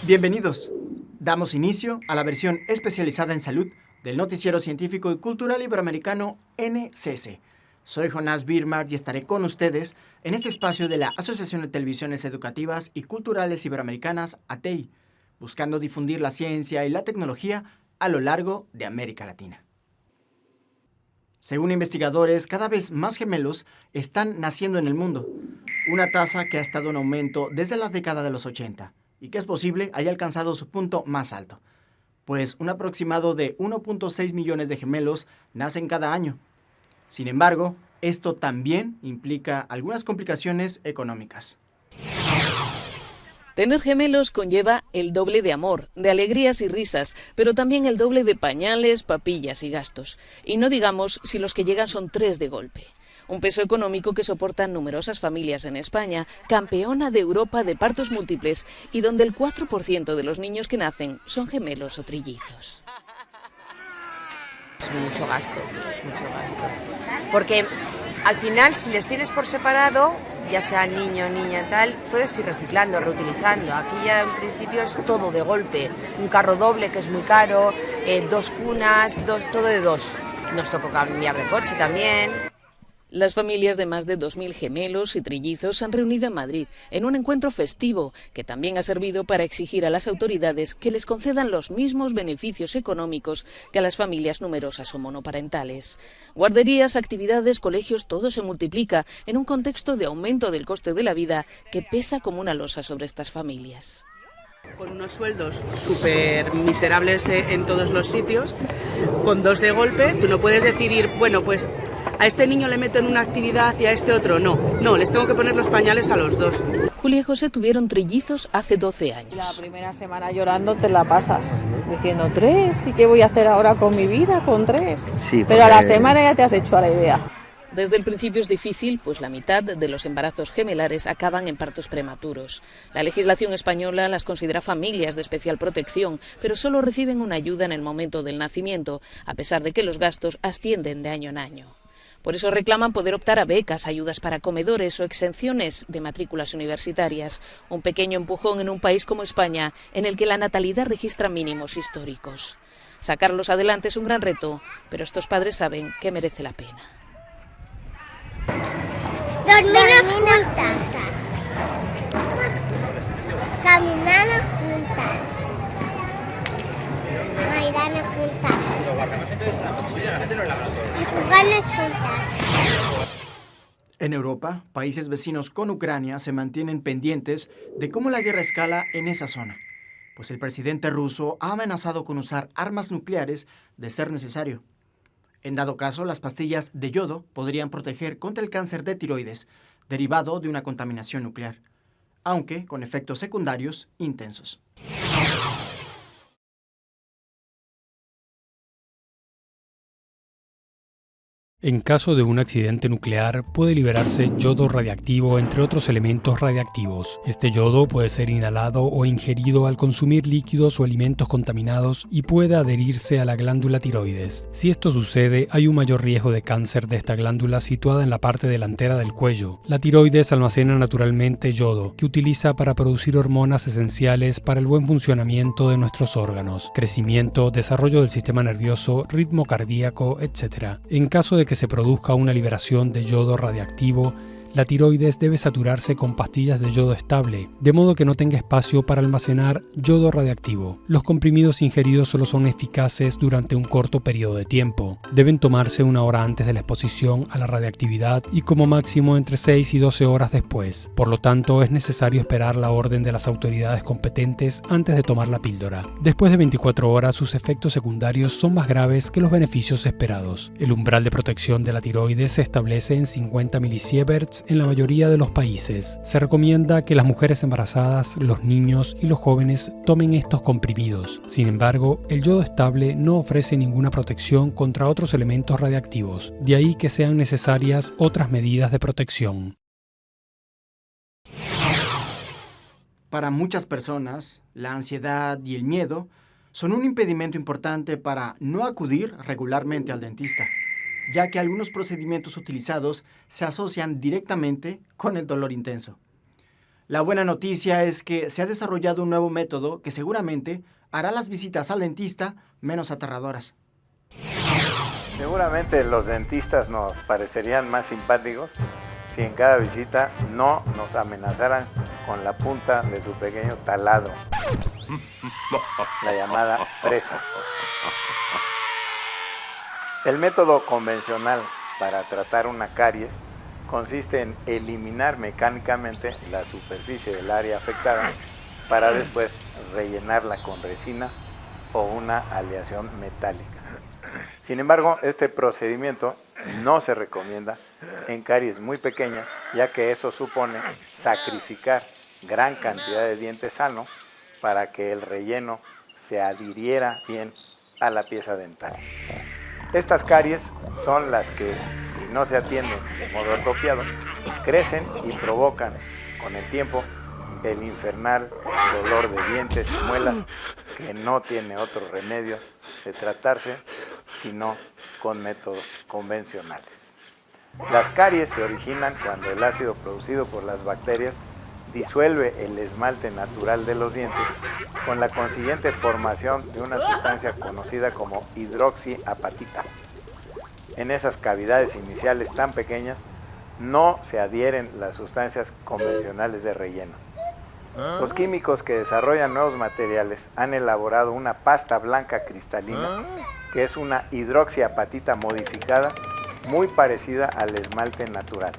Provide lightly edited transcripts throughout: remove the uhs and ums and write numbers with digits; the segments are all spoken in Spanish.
Bienvenidos. Damos inicio a la versión especializada en salud del Noticiero Científico y Cultural Iberoamericano NCC. Soy Jonás Birmar y estaré con ustedes en este espacio de la Asociación de Televisiones Educativas y Culturales Iberoamericanas, ATEI, buscando difundir la ciencia y la tecnología a lo largo de América Latina. Según investigadores, cada vez más gemelos están naciendo en el mundo, una tasa que ha estado en aumento desde la década de los 80 y que es posible haya alcanzado su punto más alto, pues un aproximado de 1.6 millones de gemelos nacen cada año. Sin embargo, esto también implica algunas complicaciones económicas. Tener gemelos conlleva el doble de amor, de alegrías y risas, pero también el doble de pañales, papillas y gastos. Y no digamos si los que llegan son 3 de golpe. Un peso económico que soportan numerosas familias en España, campeona de Europa de partos múltiples y donde el 4% de los niños que nacen son gemelos o trillizos. Es mucho gasto. Porque al final, si les tienes por separado, ya sea niño, niña, tal, puedes ir reciclando, reutilizando. Aquí ya en principio es todo de golpe. Un carro doble que es muy caro, 2 cunas, todo de 2. Nos tocó cambiar de coche también. Las familias de más de 2.000 gemelos y trillizos se han reunido en Madrid en un encuentro festivo que también ha servido para exigir a las autoridades que les concedan los mismos beneficios económicos que a las familias numerosas o monoparentales. Guarderías, actividades, colegios, todo se multiplica en un contexto de aumento del coste de la vida que pesa como una losa sobre estas familias. Con unos sueldos súper miserables en todos los sitios, con 2 de golpe, tú no puedes decidir, bueno, pues a este niño le meto en una actividad y a este otro no, les tengo que poner los pañales a los 2. Julia y José tuvieron trillizos hace 12 años. La primera semana llorando te la pasas, diciendo 3, ¿y qué voy a hacer ahora con mi vida con 3? Sí, pero a la semana ya te has hecho a la idea. Desde el principio es difícil, pues la mitad de los embarazos gemelares acaban en partos prematuros. La legislación española las considera familias de especial protección, pero solo reciben una ayuda en el momento del nacimiento, a pesar de que los gastos ascienden de año en año. Por eso reclaman poder optar a becas, ayudas para comedores o exenciones de matrículas universitarias. Un pequeño empujón en un país como España, en el que la natalidad registra mínimos históricos. Sacarlos adelante es un gran reto, pero estos padres saben que merece la pena. Dormimos juntas, caminamos juntas, bailarnos juntas y jugarnos juntas. En Europa, países vecinos con Ucrania se mantienen pendientes de cómo la guerra escala en esa zona, pues el presidente ruso ha amenazado con usar armas nucleares de ser necesario. En dado caso, las pastillas de yodo podrían proteger contra el cáncer de tiroides, derivado de una contaminación nuclear, aunque con efectos secundarios intensos. En caso de un accidente nuclear, puede liberarse yodo radiactivo entre otros elementos radiactivos. Este yodo puede ser inhalado o ingerido al consumir líquidos o alimentos contaminados y puede adherirse a la glándula tiroides. Si esto sucede, hay un mayor riesgo de cáncer de esta glándula situada en la parte delantera del cuello. La tiroides almacena naturalmente yodo, que utiliza para producir hormonas esenciales para el buen funcionamiento de nuestros órganos, crecimiento, desarrollo del sistema nervioso, ritmo cardíaco, etc. En caso de que se produzca una liberación de yodo radiactivo, la tiroides debe saturarse con pastillas de yodo estable, de modo que no tenga espacio para almacenar yodo radiactivo. Los comprimidos ingeridos solo son eficaces durante un corto periodo de tiempo. Deben tomarse 1 hora antes de la exposición a la radiactividad y como máximo entre 6 y 12 horas después. Por lo tanto, es necesario esperar la orden de las autoridades competentes antes de tomar la píldora. Después de 24 horas, sus efectos secundarios son más graves que los beneficios esperados. El umbral de protección de la tiroides se establece en 50 milisieverts en la mayoría de los países. Se recomienda que las mujeres embarazadas, los niños y los jóvenes tomen estos comprimidos. Sin embargo, el yodo estable no ofrece ninguna protección contra otros elementos radiactivos, de ahí que sean necesarias otras medidas de protección. Para muchas personas, la ansiedad y el miedo son un impedimento importante para no acudir regularmente al dentista, ya que algunos procedimientos utilizados se asocian directamente con el dolor intenso. La buena noticia es que se ha desarrollado un nuevo método que seguramente hará las visitas al dentista menos aterradoras. Seguramente los dentistas nos parecerían más simpáticos si en cada visita no nos amenazaran con la punta de su pequeño taladro, la llamada fresa. El método convencional para tratar una caries consiste en eliminar mecánicamente la superficie del área afectada para después rellenarla con resina o una aleación metálica. Sin embargo, este procedimiento no se recomienda en caries muy pequeñas, ya que eso supone sacrificar gran cantidad de diente sano para que el relleno se adhiriera bien a la pieza dental. Estas caries son las que, si no se atienden de modo apropiado, crecen y provocan con el tiempo el infernal dolor de dientes y muelas que no tiene otro remedio de tratarse sino con métodos convencionales. Las caries se originan cuando el ácido producido por las bacterias disuelve el esmalte natural de los dientes con la consiguiente formación de una sustancia conocida como hidroxiapatita. En esas cavidades iniciales tan pequeñas no se adhieren las sustancias convencionales de relleno. Los químicos que desarrollan nuevos materiales han elaborado una pasta blanca cristalina que es una hidroxiapatita modificada muy parecida al esmalte natural.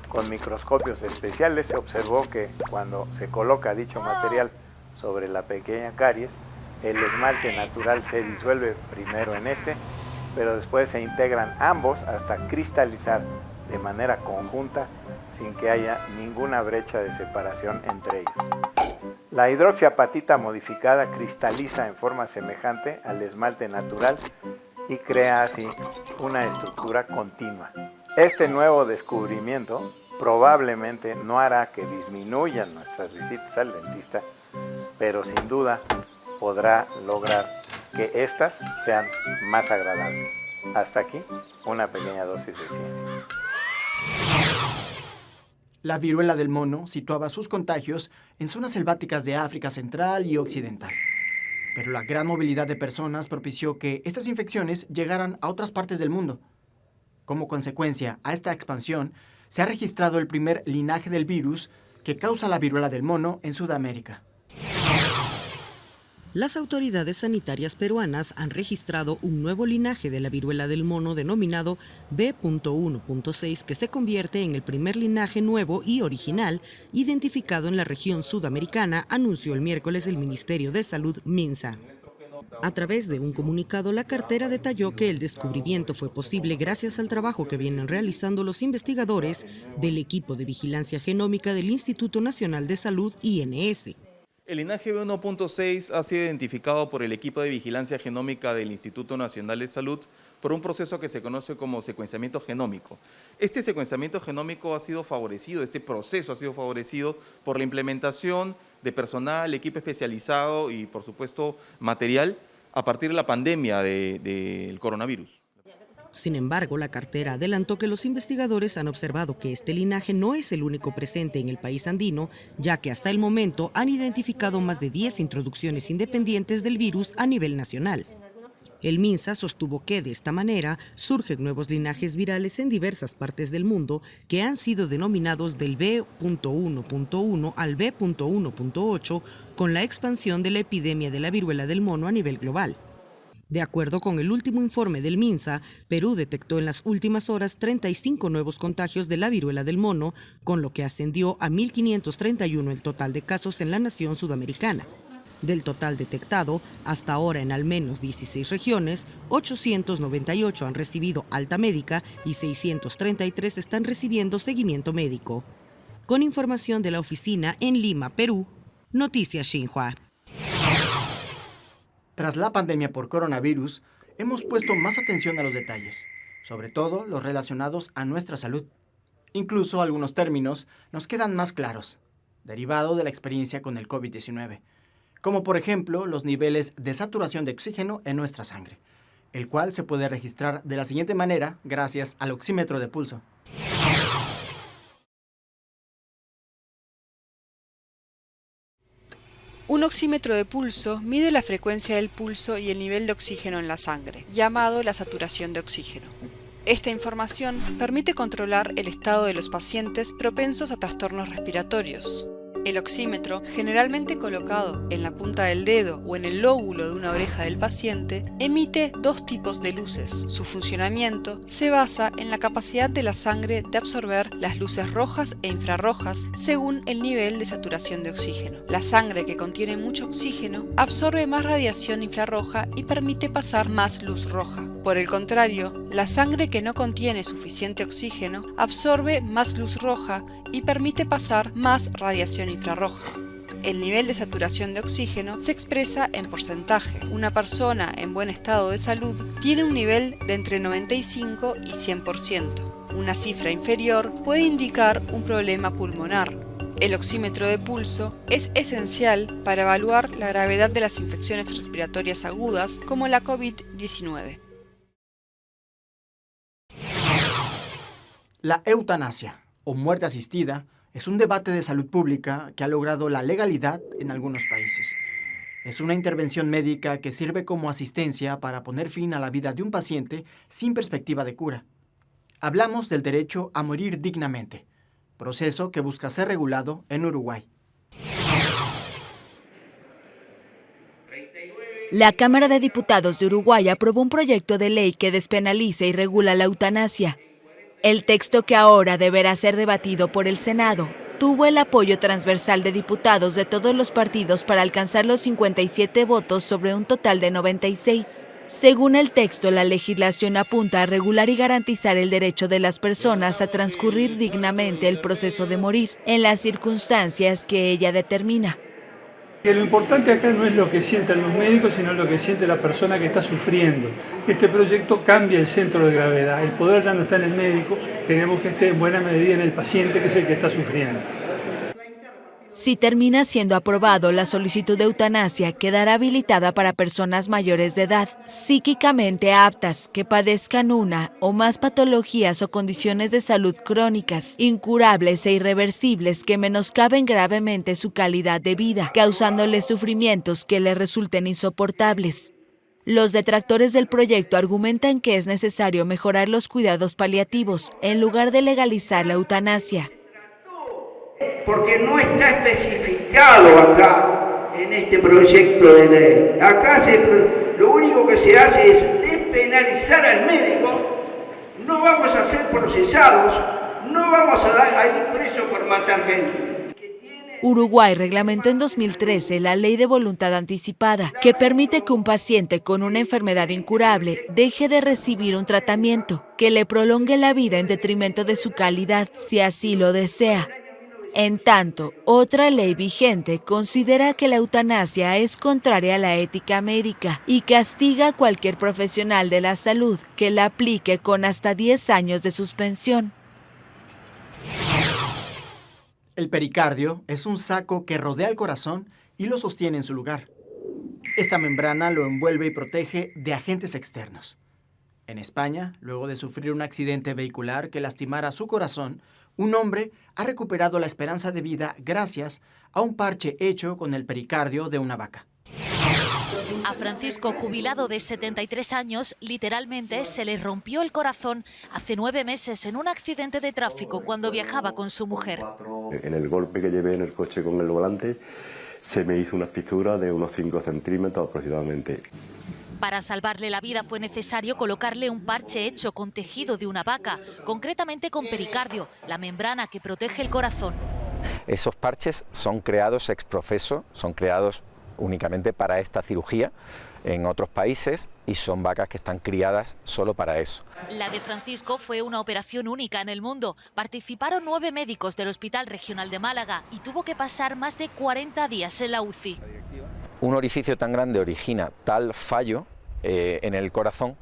Con microscopios especiales se observó que cuando se coloca dicho material sobre la pequeña caries, el esmalte natural se disuelve primero en este, pero después se integran ambos hasta cristalizar de manera conjunta sin que haya ninguna brecha de separación entre ellos. La hidroxiapatita modificada cristaliza en forma semejante al esmalte natural y crea así una estructura continua. Este nuevo descubrimiento probablemente no hará que disminuyan nuestras visitas al dentista, pero sin duda podrá lograr que éstas sean más agradables. Hasta aquí, una pequeña dosis de ciencia. La viruela del mono situaba sus contagios en zonas selváticas de África Central y Occidental. Pero la gran movilidad de personas propició que estas infecciones llegaran a otras partes del mundo. Como consecuencia a esta expansión, se ha registrado el primer linaje del virus que causa la viruela del mono en Sudamérica. Las autoridades sanitarias peruanas han registrado un nuevo linaje de la viruela del mono denominado B.1.6 que se convierte en el primer linaje nuevo y original identificado en la región sudamericana, anunció el miércoles el Ministerio de Salud MINSA. A través de un comunicado, la cartera detalló que el descubrimiento fue posible gracias al trabajo que vienen realizando los investigadores del equipo de vigilancia genómica del Instituto Nacional de Salud, INS. El linaje B1.6 ha sido identificado por el equipo de vigilancia genómica del Instituto Nacional de Salud por un proceso que se conoce como secuenciamiento genómico. Este secuenciamiento genómico ha sido favorecido, este proceso ha sido favorecido por la implementación de personal, equipo especializado y, por supuesto, material a partir de la pandemia del coronavirus. Sin embargo, la cartera adelantó que los investigadores han observado que este linaje no es el único presente en el país andino, ya que hasta el momento han identificado más de 10 introducciones independientes del virus a nivel nacional. El MINSA sostuvo que, de esta manera, surgen nuevos linajes virales en diversas partes del mundo que han sido denominados del B.1.1 al B.1.8 con la expansión de la epidemia de la viruela del mono a nivel global. De acuerdo con el último informe del MINSA, Perú detectó en las últimas horas 35 nuevos contagios de la viruela del mono, con lo que ascendió a 1.531 el total de casos en la nación sudamericana. Del total detectado, hasta ahora en al menos 16 regiones, 898 han recibido alta médica y 633 están recibiendo seguimiento médico. Con información de la oficina en Lima, Perú, Noticias Xinhua. Tras la pandemia por coronavirus, hemos puesto más atención a los detalles, sobre todo los relacionados a nuestra salud. Incluso algunos términos nos quedan más claros, derivado de la experiencia con el COVID-19, como por ejemplo los niveles de saturación de oxígeno en nuestra sangre, el cual se puede registrar de la siguiente manera gracias al oxímetro de pulso. Un oxímetro de pulso mide la frecuencia del pulso y el nivel de oxígeno en la sangre, llamado la saturación de oxígeno. Esta información permite controlar el estado de los pacientes propensos a trastornos respiratorios. El oxímetro, generalmente colocado en la punta del dedo o en el lóbulo de una oreja del paciente, emite dos tipos de luces. Su funcionamiento se basa en la capacidad de la sangre de absorber las luces rojas e infrarrojas según el nivel de saturación de oxígeno. La sangre que contiene mucho oxígeno absorbe más radiación infrarroja y permite pasar más luz roja. Por el contrario, la sangre que no contiene suficiente oxígeno absorbe más luz roja y permite pasar más radiación infrarroja. El nivel de saturación de oxígeno se expresa en porcentaje. Una persona en buen estado de salud tiene un nivel de entre 95 y 100%. Una cifra inferior puede indicar un problema pulmonar. El oxímetro de pulso es esencial para evaluar la gravedad de las infecciones respiratorias agudas como la COVID-19. La eutanasia, o muerte asistida, es un debate de salud pública que ha logrado la legalidad en algunos países. Es una intervención médica que sirve como asistencia para poner fin a la vida de un paciente sin perspectiva de cura. Hablamos del derecho a morir dignamente, proceso que busca ser regulado en Uruguay. La Cámara de Diputados de Uruguay aprobó un proyecto de ley que despenaliza y regula la eutanasia. El texto, que ahora deberá ser debatido por el Senado, tuvo el apoyo transversal de diputados de todos los partidos para alcanzar los 57 votos sobre un total de 96. Según el texto, la legislación apunta a regular y garantizar el derecho de las personas a transcurrir dignamente el proceso de morir, en las circunstancias que ella determina. Que lo importante acá no es lo que sienten los médicos, sino lo que siente la persona que está sufriendo. Este proyecto cambia el centro de gravedad. El poder ya no está en el médico, queremos que esté en buena medida en el paciente, que es el que está sufriendo. Si termina siendo aprobado, la solicitud de eutanasia quedará habilitada para personas mayores de edad, psíquicamente aptas, que padezcan una o más patologías o condiciones de salud crónicas, incurables e irreversibles que menoscaben gravemente su calidad de vida, causándoles sufrimientos que les resulten insoportables. Los detractores del proyecto argumentan que es necesario mejorar los cuidados paliativos en lugar de legalizar la eutanasia. Porque no está especificado acá en este proyecto de ley. Acá lo único que se hace es despenalizar al médico. No vamos a ser procesados, no vamos a ir presos por matar gente. Uruguay reglamentó en 2013 la Ley de Voluntad Anticipada, que permite que un paciente con una enfermedad incurable deje de recibir un tratamiento que le prolongue la vida en detrimento de su calidad, si así lo desea. En tanto, otra ley vigente considera que la eutanasia es contraria a la ética médica y castiga a cualquier profesional de la salud que la aplique con hasta 10 años de suspensión. El pericardio es un saco que rodea el corazón y lo sostiene en su lugar. Esta membrana lo envuelve y protege de agentes externos. En España, luego de sufrir un accidente vehicular que lastimara su corazón, un hombre ha recuperado la esperanza de vida gracias a un parche hecho con el pericardio de una vaca. A Francisco, jubilado de 73 años, literalmente se le rompió el corazón hace 9 meses en un accidente de tráfico cuando viajaba con su mujer. En el golpe que llevé en el coche con el volante se me hizo una fisura de unos 5 centímetros aproximadamente. Para salvarle la vida fue necesario colocarle un parche hecho con tejido de una vaca, concretamente con pericardio, la membrana que protege el corazón. Esos parches son creados ex professo, son creados únicamente para esta cirugía en otros países y son vacas que están criadas solo para eso. La de Francisco fue una operación única en el mundo. Participaron 9 médicos del Hospital Regional de Málaga y tuvo que pasar más de 40 días en la UCI. Un orificio tan grande origina tal fallo en el corazón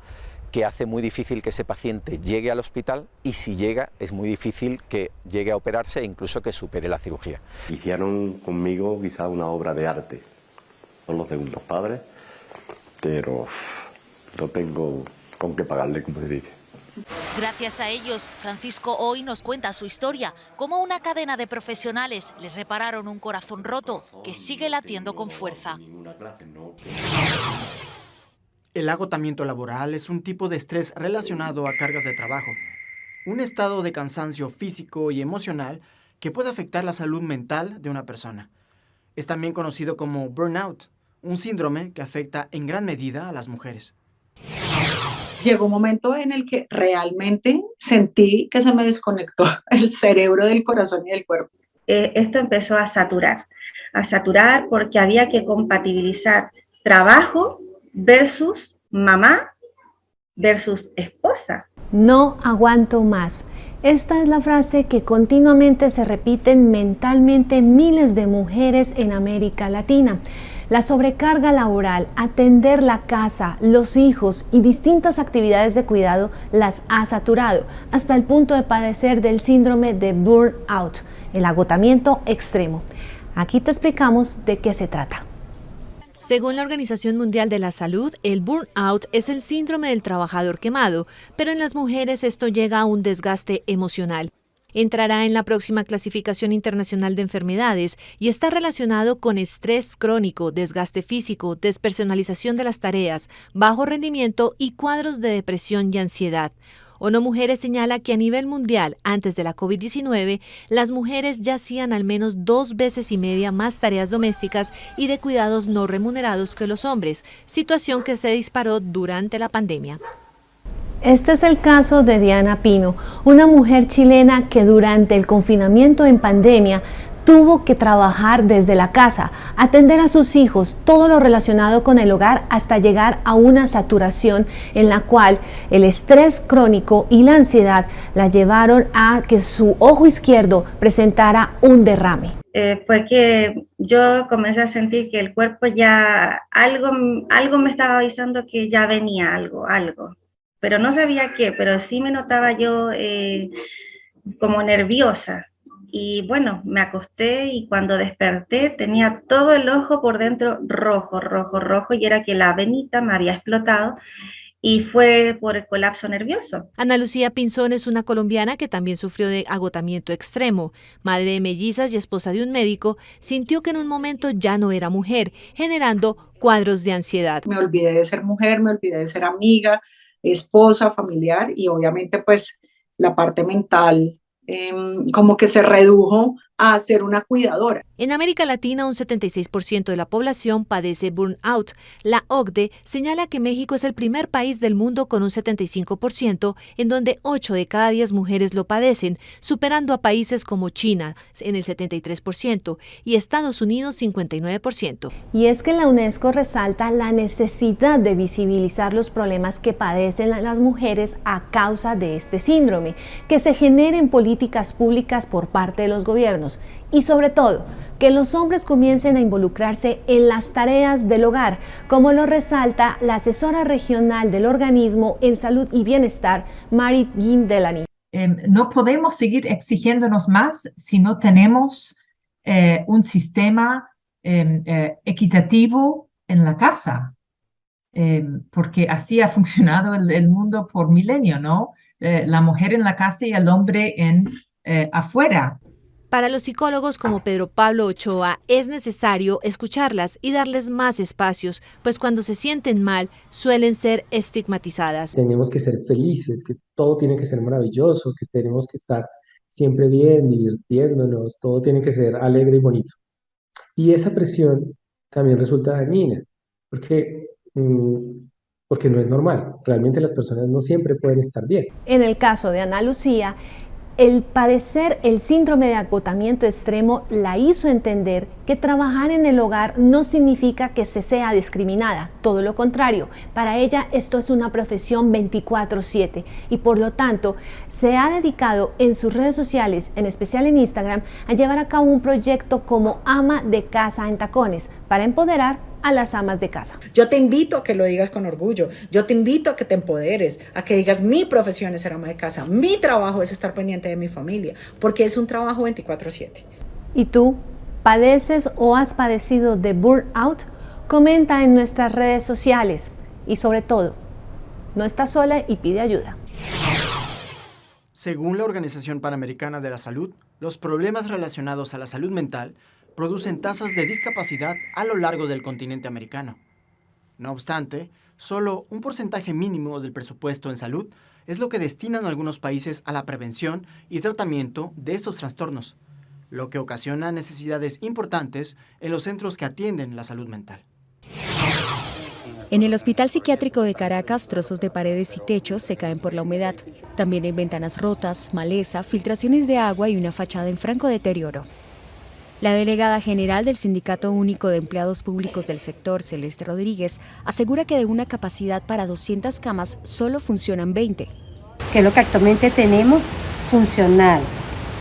que hace muy difícil que ese paciente llegue al hospital y si llega es muy difícil que llegue a operarse e incluso que supere la cirugía. Hicieron conmigo quizá una obra de arte, son los segundos padres, pero no tengo con qué pagarle, como se dice. Gracias a ellos, Francisco hoy nos cuenta su historia, cómo una cadena de profesionales les repararon un corazón roto que sigue latiendo con fuerza. El agotamiento laboral es un tipo de estrés relacionado a cargas de trabajo, un estado de cansancio físico y emocional que puede afectar la salud mental de una persona. Es también conocido como burnout, un síndrome que afecta en gran medida a las mujeres. Llegó un momento en el que realmente sentí que se me desconectó el cerebro del corazón y del cuerpo. Esto empezó a saturar porque había que compatibilizar trabajo versus mamá versus esposa. No aguanto más. Esta es la frase que continuamente se repiten mentalmente miles de mujeres en América Latina. La sobrecarga laboral, atender la casa, los hijos y distintas actividades de cuidado las ha saturado hasta el punto de padecer del síndrome de burnout, el agotamiento extremo. Aquí te explicamos de qué se trata. Según la Organización Mundial de la Salud, el burnout es el síndrome del trabajador quemado, pero en las mujeres esto llega a un desgaste emocional. Entrará en la próxima clasificación internacional de enfermedades y está relacionado con estrés crónico, desgaste físico, despersonalización de las tareas, bajo rendimiento y cuadros de depresión y ansiedad. ONU Mujeres señala que a nivel mundial, antes de la COVID-19, las mujeres ya hacían al menos 2,5 veces más tareas domésticas y de cuidados no remunerados que los hombres, situación que se disparó durante la pandemia. Este es el caso de Diana Pino, una mujer chilena que durante el confinamiento en pandemia tuvo que trabajar desde la casa, atender a sus hijos, todo lo relacionado con el hogar hasta llegar a una saturación en la cual el estrés crónico y la ansiedad la llevaron a que su ojo izquierdo presentara un derrame. Fue que yo comencé a sentir que el cuerpo ya, algo me estaba avisando que ya venía algo, pero no sabía qué, pero sí me notaba yo como nerviosa. Y bueno, me acosté y cuando desperté tenía todo el ojo por dentro rojo, y era que la venita me había explotado y fue por el colapso nervioso. Ana Lucía Pinzón es una colombiana que también sufrió de agotamiento extremo. Madre de mellizas y esposa de un médico, sintió que en un momento ya no era mujer, generando cuadros de ansiedad. Me olvidé de ser mujer, me olvidé de ser amiga, esposa, familiar y obviamente pues la parte mental como que se redujo a ser una cuidadora. En América Latina, un 76% de la población padece burnout. La OCDE señala que México es el primer país del mundo con un 75%, en donde 8 de cada 10 mujeres lo padecen, superando a países como China en el 73% y Estados Unidos 59%. Y es que la UNESCO resalta la necesidad de visibilizar los problemas que padecen las mujeres a causa de este síndrome, que se generen políticas públicas por parte de los gobiernos y sobre todo que los hombres comiencen a involucrarse en las tareas del hogar, como lo resalta la asesora regional del organismo en salud y bienestar, Marit Guindelani. No podemos seguir exigiéndonos más si no tenemos un sistema equitativo en la casa, porque así ha funcionado el mundo por milenio, ¿no? La mujer en la casa y el hombre afuera. Para los psicólogos como Pedro Pablo Ochoa, es necesario escucharlas y darles más espacios, pues cuando se sienten mal, suelen ser estigmatizadas. Tenemos que ser felices, que todo tiene que ser maravilloso, que tenemos que estar siempre bien, divirtiéndonos, todo tiene que ser alegre y bonito. Y esa presión también resulta dañina, porque no es normal. Realmente las personas no siempre pueden estar bien. En el caso de Ana Lucía, el padecer el síndrome de agotamiento extremo la hizo entender que trabajar en el hogar no significa que se sea discriminada, todo lo contrario. Para ella esto es una profesión 24/7 y por lo tanto se ha dedicado en sus redes sociales, en especial en Instagram, a llevar a cabo un proyecto como ama de casa en tacones para empoderar a las amas de casa. Yo te invito a que lo digas con orgullo, yo te invito a que te empoderes, a que digas mi profesión es ser ama de casa, mi trabajo es estar pendiente de mi familia, porque es un trabajo 24/7. ¿Y tú padeces o has padecido de burnout? Comenta en nuestras redes sociales y sobre todo, no estás sola y pide ayuda. Según la Organización Panamericana de la Salud, los problemas relacionados a la salud mental producen tasas de discapacidad a lo largo del continente americano. No obstante, solo un porcentaje mínimo del presupuesto en salud es lo que destinan algunos países a la prevención y tratamiento de estos trastornos, lo que ocasiona necesidades importantes en los centros que atienden la salud mental. En el Hospital Psiquiátrico de Caracas, trozos de paredes y techos se caen por la humedad. También hay ventanas rotas, maleza, filtraciones de agua y una fachada en franco deterioro. La delegada general del Sindicato Único de Empleados Públicos del sector, Celeste Rodríguez, asegura que de una capacidad para 200 camas solo funcionan 20. Que es lo que actualmente tenemos funcional.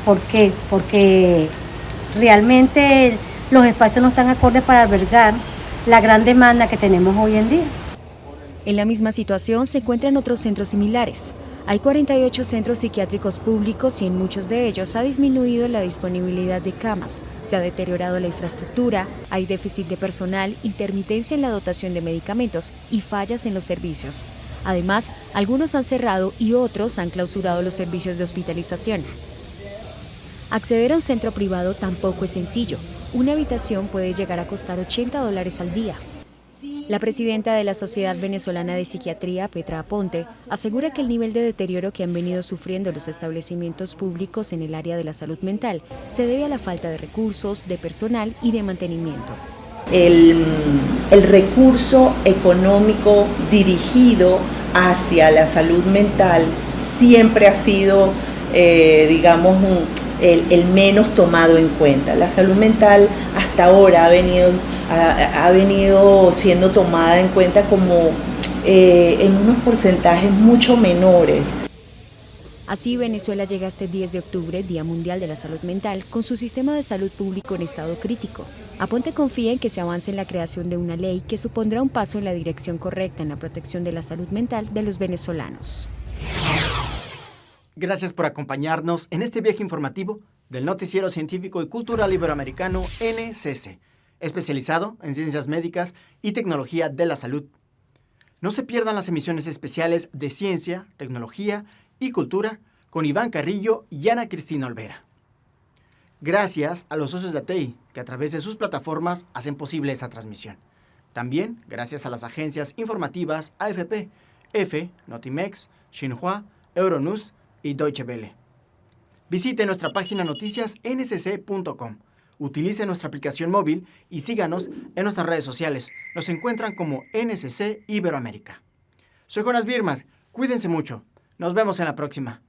¿Por qué? Porque realmente los espacios no están acordes para albergar la gran demanda que tenemos hoy en día. En la misma situación se encuentran otros centros similares. Hay 48 centros psiquiátricos públicos y en muchos de ellos ha disminuido la disponibilidad de camas, se ha deteriorado la infraestructura, hay déficit de personal, intermitencia en la dotación de medicamentos y fallas en los servicios. Además, algunos han cerrado y otros han clausurado los servicios de hospitalización. Acceder a un centro privado tampoco es sencillo. Una habitación puede llegar a costar $80 al día. La presidenta de la Sociedad Venezolana de Psiquiatría, Petra Aponte, asegura que el nivel de deterioro que han venido sufriendo los establecimientos públicos en el área de la salud mental se debe a la falta de recursos, de personal y de mantenimiento. El recurso económico dirigido hacia la salud mental siempre ha sido, el menos tomado en cuenta. La salud mental hasta ahora ha venido siendo tomada en cuenta como en unos porcentajes mucho menores. Así, Venezuela llega este 10 de octubre, Día Mundial de la Salud Mental, con su sistema de salud público en estado crítico. Aponte confía en que se avance en la creación de una ley que supondrá un paso en la dirección correcta en la protección de la salud mental de los venezolanos. Gracias por acompañarnos en este viaje informativo del Noticiero Científico y Cultural Iberoamericano NCC, especializado en ciencias médicas y tecnología de la salud. No se pierdan las emisiones especiales de Ciencia, Tecnología y Cultura con Iván Carrillo y Ana Cristina Olvera. Gracias a los socios de ATEI, que a través de sus plataformas hacen posible esta transmisión. También gracias a las agencias informativas AFP, EFE, Notimex, Xinhua, Euronews y Deutsche Welle. Visite nuestra página noticiasncc.com. Utilice nuestra aplicación móvil y síganos en nuestras redes sociales. Nos encuentran como NCC Iberoamérica. Soy Jonas Birmar. Cuídense mucho. Nos vemos en la próxima.